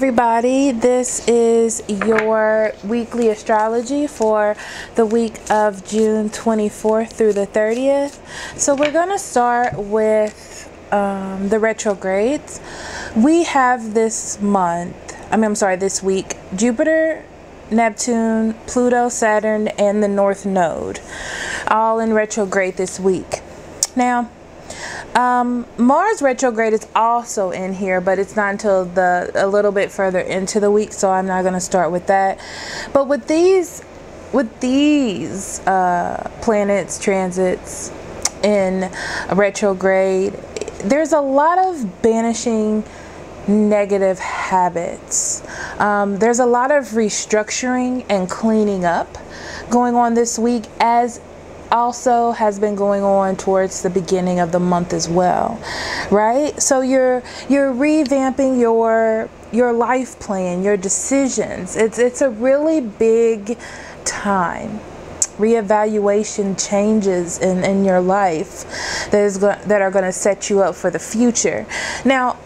everybody, this is your weekly astrology for the week of June 24th through the 30th. So we're going to start with the retrogrades. We have this week, Jupiter, Neptune, Pluto, Saturn, and the North Node, all in retrograde this week. Now, Mars retrograde is also in here, but it's not until a little bit further into the week, so I'm not going to start with that. But with these planets transits in retrograde, there's a lot of banishing negative habits. There's a lot of restructuring and cleaning up going on this week, as also has been going on towards the beginning of the month as well, right? So you're revamping your life plan, your decisions. It's a really big time. Reevaluation changes in your life that are going to set you up for the future. Now,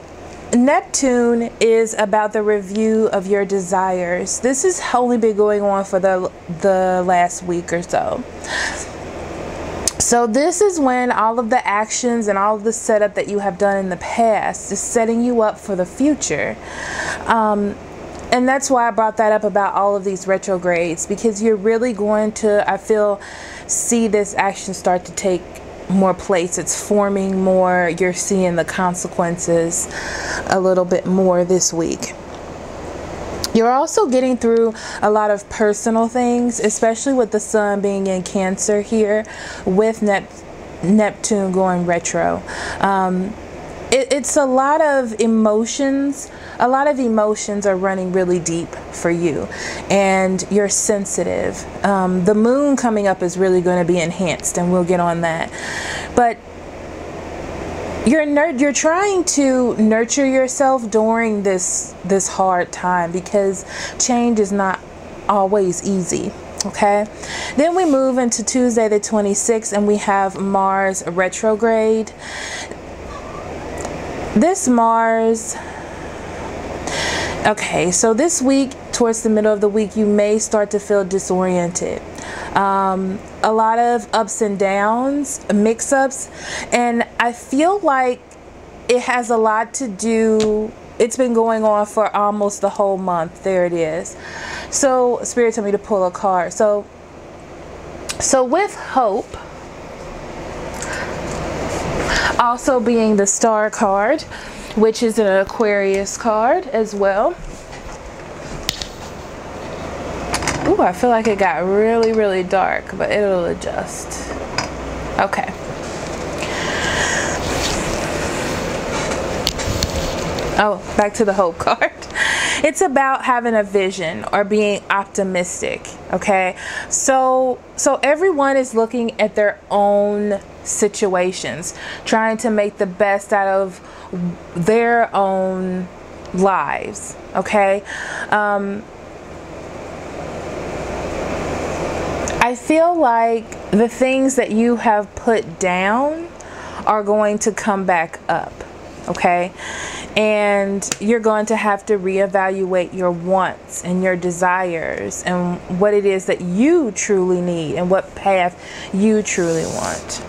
Neptune is about the review of your desires. This has only been going on for the last week or so. So this is when all of the actions and all of the setup that you have done in the past is setting you up for the future. And that's why I brought that up about all of these retrogrades, because you're really going to, I feel, see this action start to take more place. It's forming more. You're seeing the consequences a little bit more this week. You're also getting through a lot of personal things, especially with the sun being in Cancer here with Neptune going retro. It's a lot of emotions. A lot of emotions are running really deep for you, and you're sensitive. The moon coming up is really going to be enhanced, and we'll get on that. But you're trying to nurture yourself during this hard time, because change is not always easy. Okay, then we move into Tuesday the 26th, and we have Mars retrograde. This Mars, okay, so this week, towards the middle of the week, you may start to feel disoriented. A lot of ups and downs, mix-ups, and I feel like it has a lot to do. It's been going on for almost the whole month. There it is. So Spirit told me to pull a card. So with hope also being the star card, which is an Aquarius card as well. Ooh, I feel like it got really, really dark, but it'll adjust. Okay. Oh, back to the hope card. It's about having a vision or being optimistic, okay? So everyone is looking at their own situations, trying to make the best out of their own lives, okay? I feel like the things that you have put down are going to come back up, okay? And you're going to have to reevaluate your wants and your desires and what it is that you truly need and what path you truly want.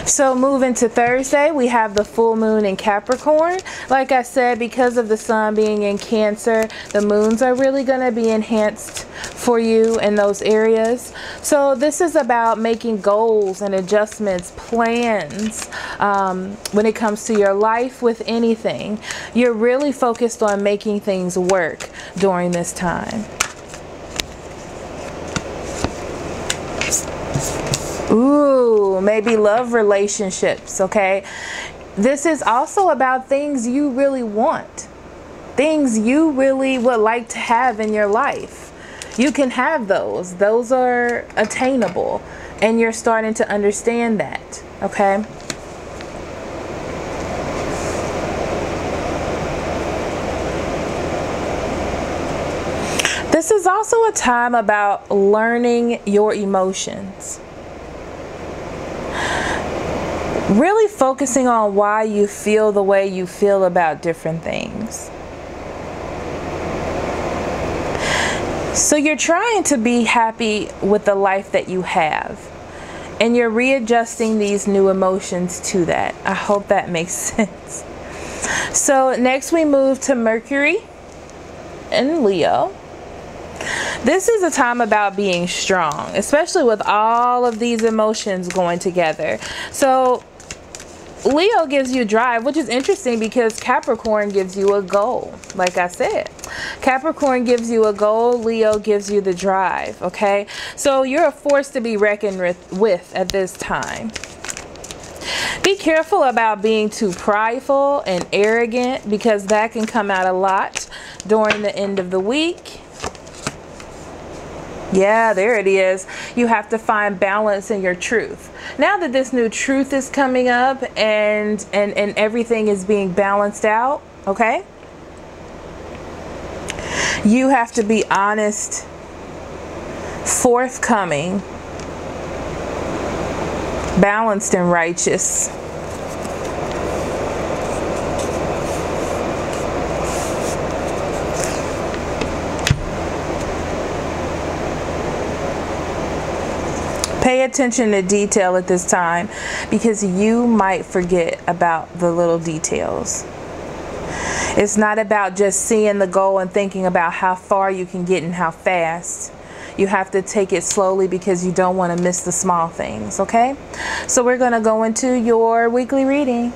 So moving to Thursday, we have the full moon in Capricorn. Like I said, because of the sun being in Cancer, the moons are really going to be enhanced for you in those areas. So this is about making goals and adjustments, plans when it comes to your life with anything. You're really focused on making things work during this time. Ooh, maybe love relationships, okay? This is also about things you really want, things you really would like to have in your life. You can have those. Those are attainable, and you're starting to understand that, okay? This is also a time about learning your emotions. Really focusing on why you feel the way you feel about different things. So you're trying to be happy with the life that you have, and you're readjusting these new emotions to that. I hope that makes sense. So next we move to Mercury and Leo. This is a time about being strong, especially with all of these emotions going together. So Leo gives you drive, which is interesting because Capricorn gives you a goal. Like I said, Capricorn gives you a goal, Leo gives you the drive, okay? So you're a force to be reckoned with at this time. Be careful about being too prideful and arrogant, because that can come out a lot during the end of the week. Yeah, there it is. You have to find balance in your truth. Now that this new truth is coming up and everything is being balanced out, okay? You have to be honest, forthcoming, balanced, and righteous. Pay attention to detail at this time, because you might forget about the little details. It's not about just seeing the goal and thinking about how far you can get and how fast. You have to take it slowly because you don't want to miss the small things, okay? So we're going to go into your weekly reading.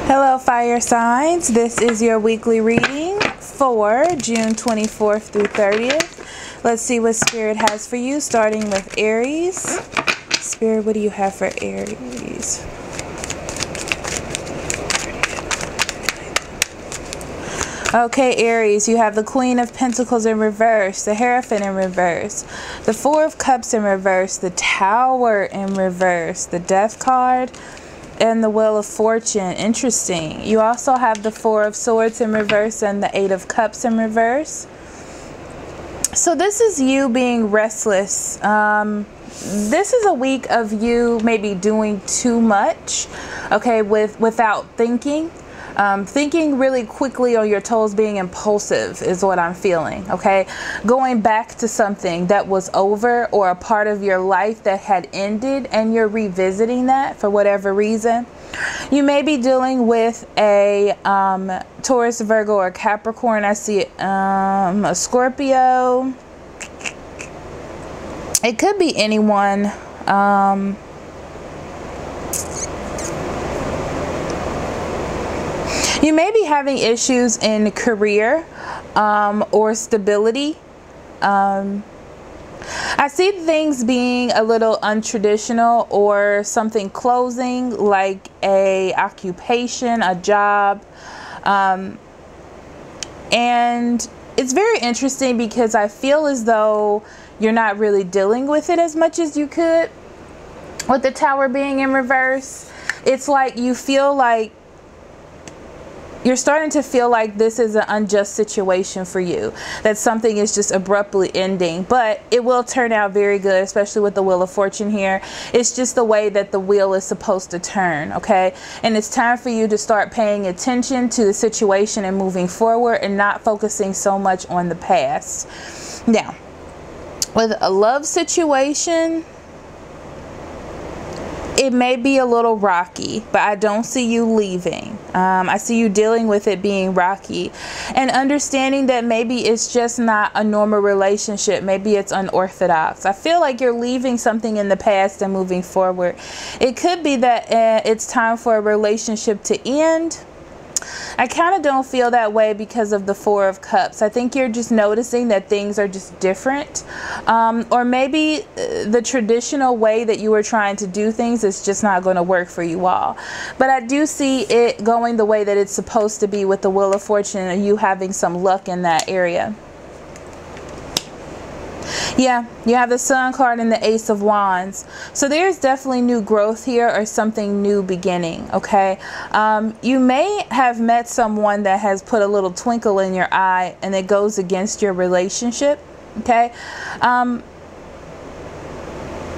Hello, fire signs. This is your weekly reading for June 24th through 30th. Let's see what Spirit has for you, starting with Aries. Spirit, what do you have for Aries? Okay, Aries, you have the Queen of Pentacles in reverse, the Hierophant in reverse, the Four of Cups in reverse, the Tower in reverse, the Death card, and the Wheel of Fortune. Interesting. You also have the Four of Swords in reverse and the Eight of Cups in reverse. So this is you being restless. This is a week of you maybe doing too much, okay, without thinking. Thinking really quickly on your toes, being impulsive is what I'm feeling, okay? Going back to something that was over, or a part of your life that had ended, and you're revisiting that for whatever reason. You may be dealing with a Taurus, Virgo, or Capricorn. I see a Scorpio. It could be anyone. You may be having issues in career or stability. I see things being a little untraditional, or something closing, like a occupation, a job. And it's very interesting because I feel as though you're not really dealing with it as much as you could. With the Tower being in reverse, it's like you feel like you're starting to feel like this is an unjust situation for you, that something is just abruptly ending, but it will turn out very good, especially with the Wheel of Fortune here. It's just the way that the wheel is supposed to turn, okay? And it's time for you to start paying attention to the situation and moving forward, and not focusing so much on the past. Now, with a love situation, it may be a little rocky, but I don't see you leaving. I see you dealing with it being rocky, and understanding that maybe it's just not a normal relationship. Maybe it's unorthodox. I feel like you're leaving something in the past and moving forward. It could be that it's time for a relationship to end. I kind of don't feel that way because of the Four of Cups. I think you're just noticing that things are just different. Or maybe the traditional way that you were trying to do things is just not going to work for you all. But I do see it going the way that it's supposed to be, with the Wheel of Fortune and you having some luck in that area. Yeah, you have the Sun card and the Ace of Wands. So there's definitely new growth here, or something new beginning, okay? You may have met someone that has put a little twinkle in your eye, and it goes against your relationship, okay?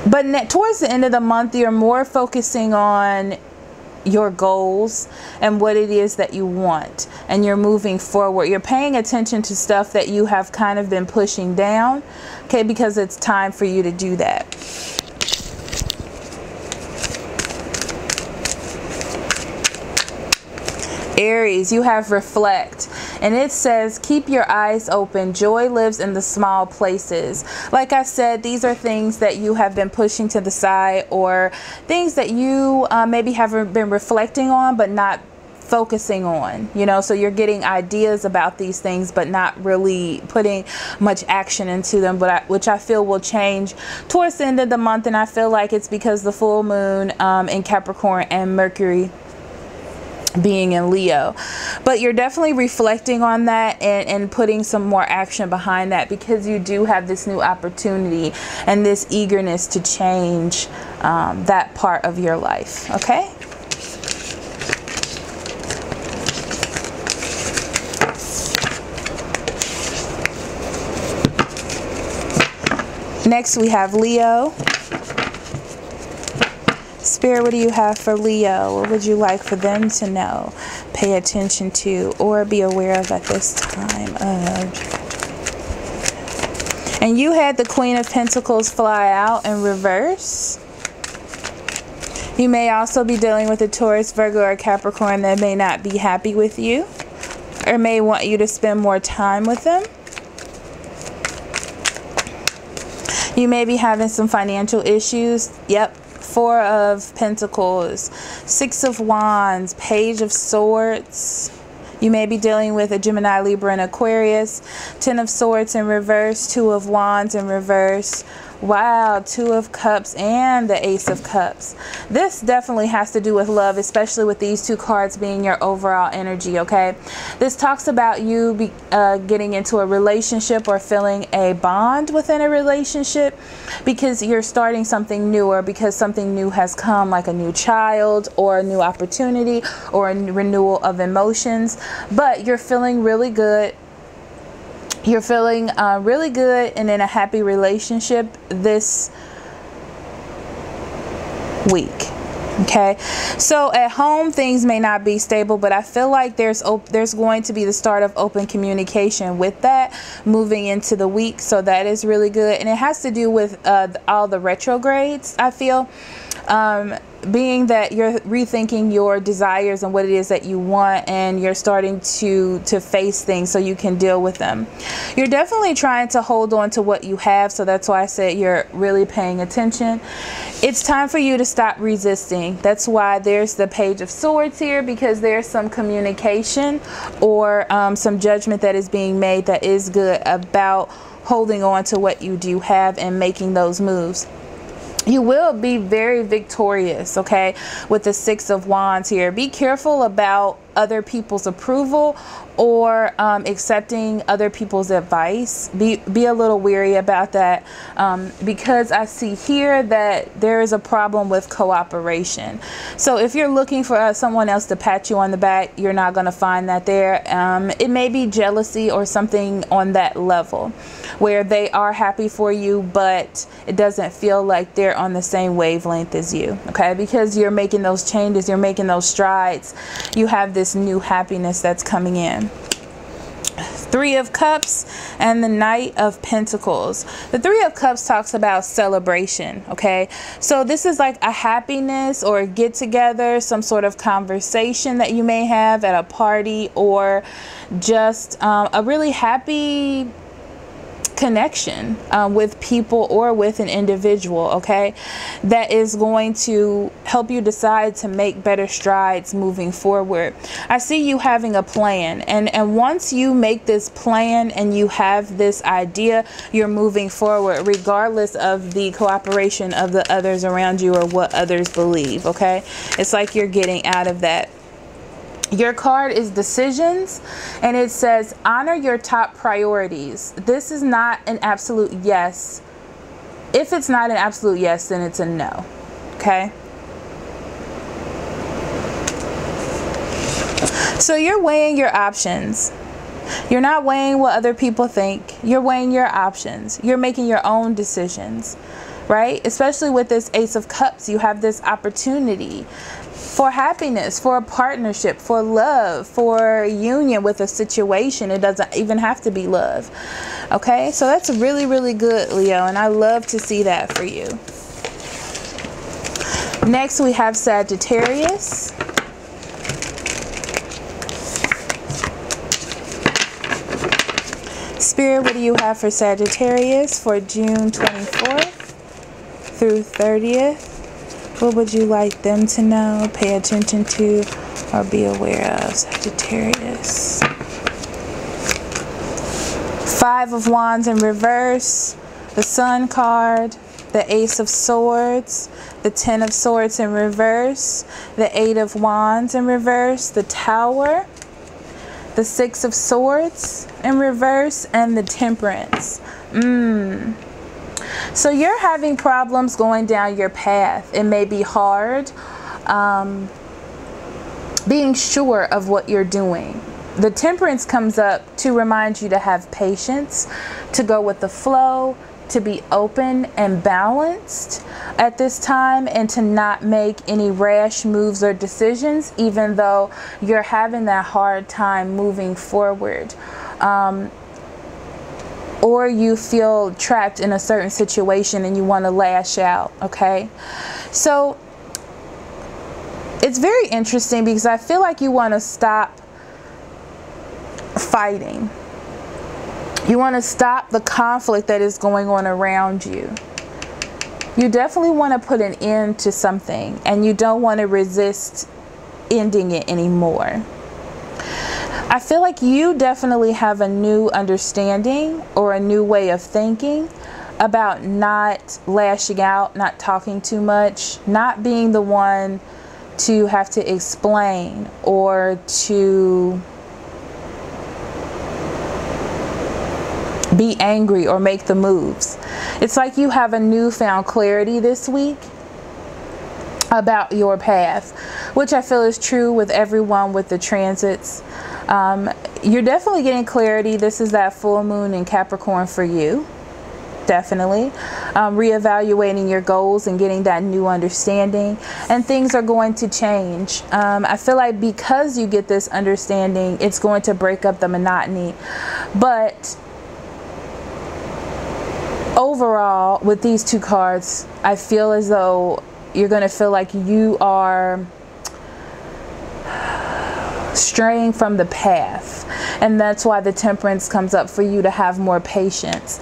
But towards the end of the month, you're more focusing on your goals and what it is that you want, and you're moving forward. You're paying attention to stuff that you have kind of been pushing down, okay, because it's time for you to do that. Aries, you have reflect, and it says keep your eyes open. Joy lives in the small places. Like I said, these are things that you have been pushing to the side, or things that you maybe haven't been reflecting on but not focusing on, you know. So you're getting ideas about these things but not really putting much action into them, but which I feel will change towards the end of the month. And I feel like it's because the full moon in Capricorn and Mercury being in Leo. But you're definitely reflecting on that and putting some more action behind that, because you do have this new opportunity and this eagerness to change that part of your life. Okay. Next we have Leo. Spirit, what do you have for Leo? What would you like for them to know, pay attention to, or be aware of at this time of? And you had the Queen of Pentacles fly out in reverse. You may also be dealing with a Taurus, Virgo, or Capricorn that may not be happy with you, or may want you to spend more time with them. You may be having some financial issues. Yep. Four of Pentacles, Six of Wands, Page of Swords. You may be dealing with a Gemini, Libra, and Aquarius. Ten of Swords in reverse, Two of Wands in reverse. Wow, Two of Cups and the Ace of Cups. This definitely has to do with love, especially with these two cards being your overall energy, okay? This talks about you getting into a relationship or feeling a bond within a relationship, because you're starting something new, or because something new has come, like a new child or a new opportunity or a renewal of emotions. But you're feeling really good. You're feeling really good and in a happy relationship this week. Okay, so at home things may not be stable, but I feel like there's going to be the start of open communication with that moving into the week. So that is really good, and it has to do with all the retrogrades, I feel. Being that you're rethinking your desires and what it is that you want, and you're starting to face things so you can deal with them. You're definitely trying to hold on to what you have, so that's why I said you're really paying attention. It's time for you to stop resisting. That's why there's the Page of Swords here, because there's some communication or some judgment that is being made that is good about holding on to what you do have and making those moves. You will be very victorious, okay, with the Six of Wands here. Be careful about other people's approval or accepting other people's advice. Be a little weary about that, because I see here that there is a problem with cooperation. So if you're looking for someone else to pat you on the back, you're not going to find that there. It may be jealousy or something on that level where they are happy for you, but it doesn't feel like they're on the same wavelength as you, okay? Because you're making those changes, you're making those strides. You have this new happiness that's coming in. Three of Cups and the Knight of Pentacles. The Three of Cups talks about celebration, okay? So this is like a happiness or a get together, some sort of conversation that you may have at a party, or just a really happy connection with people or with an individual, okay, that is going to help you decide to make better strides moving forward. I see you having a plan, and once you make this plan and you have this idea, you're moving forward regardless of the cooperation of the others around you or what others believe, okay? It's like you're getting out of that. Your card is decisions, and it says honor your top priorities. This is not an absolute yes. If it's not an absolute yes, then it's a no, okay? So you're weighing your options. You're not weighing what other people think. You're weighing your options. You're making your own decisions, right? Especially with this Ace of Cups, you have this opportunity for happiness, for a partnership, for love, for union with a situation. It doesn't even have to be love. Okay, so that's really, really good, Leo, and I love to see that for you. Next, we have Sagittarius. Spirit, what do you have for Sagittarius for June 24th through 30th? What would you like them to know, pay attention to, or be aware of, Sagittarius? 5 of Wands in reverse, the Sun card, the Ace of Swords, the 10 of Swords in reverse, the 8 of Wands in reverse, the Tower, the 6 of Swords in reverse, and the Temperance. So you're having problems going down your path. It may be hard being sure of what you're doing. The Temperance comes up to remind you to have patience, to go with the flow, to be open and balanced at this time, and to not make any rash moves or decisions, even though you're having that hard time moving forward. Or you feel trapped in a certain situation and you want to lash out, okay? So it's very interesting because I feel like you want to stop fighting. You want to stop the conflict that is going on around you. You definitely want to put an end to something, and you don't want to resist ending it anymore. I feel like you definitely have a new understanding or a new way of thinking about not lashing out, not talking too much, not being the one to have to explain or to be angry or make the moves. It's like you have a newfound clarity this week about your path, which I feel is true with everyone with the transits. You're definitely getting clarity. This is that full moon in Capricorn for you. Definitely. Reevaluating your goals and getting that new understanding, and things are going to change. I feel like because you get this understanding, it's going to break up the monotony. But overall, with these two cards, I feel as though you're going to feel like you are straying from the path, and that's why the Temperance comes up for you to have more patience.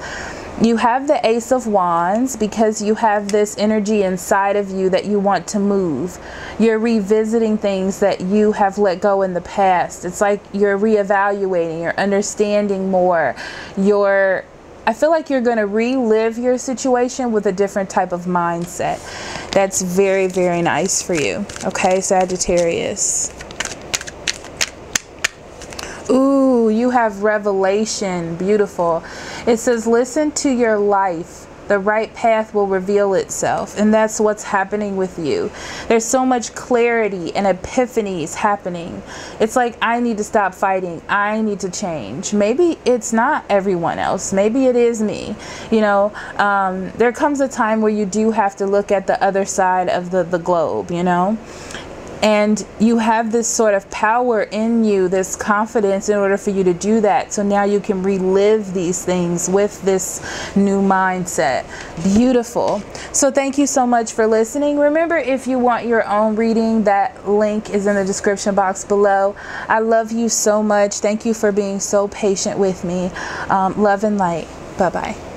You have the Ace of Wands because you have this energy inside of you that you want to move. You're revisiting things that you have let go in the past. It's like you're reevaluating, you're understanding more. I feel like you're going to relive your situation with a different type of mindset. That's very, very nice for you. Okay, Sagittarius. Ooh, you have revelation. Beautiful. It says, listen to your life. The right path will reveal itself. And that's what's happening with you. There's so much clarity and epiphanies happening. It's like, I need to stop fighting. I need to change. Maybe it's not everyone else. Maybe it is me. You know, there comes a time where you do have to look at the other side of the globe, you know. And you have this sort of power in you, this confidence in order for you to do that. So now you can relive these things with this new mindset. Beautiful. So thank you so much for listening. Remember, if you want your own reading, that link is in the description box below. I love you so much. Thank you for being so patient with me. Love and light. Bye-bye.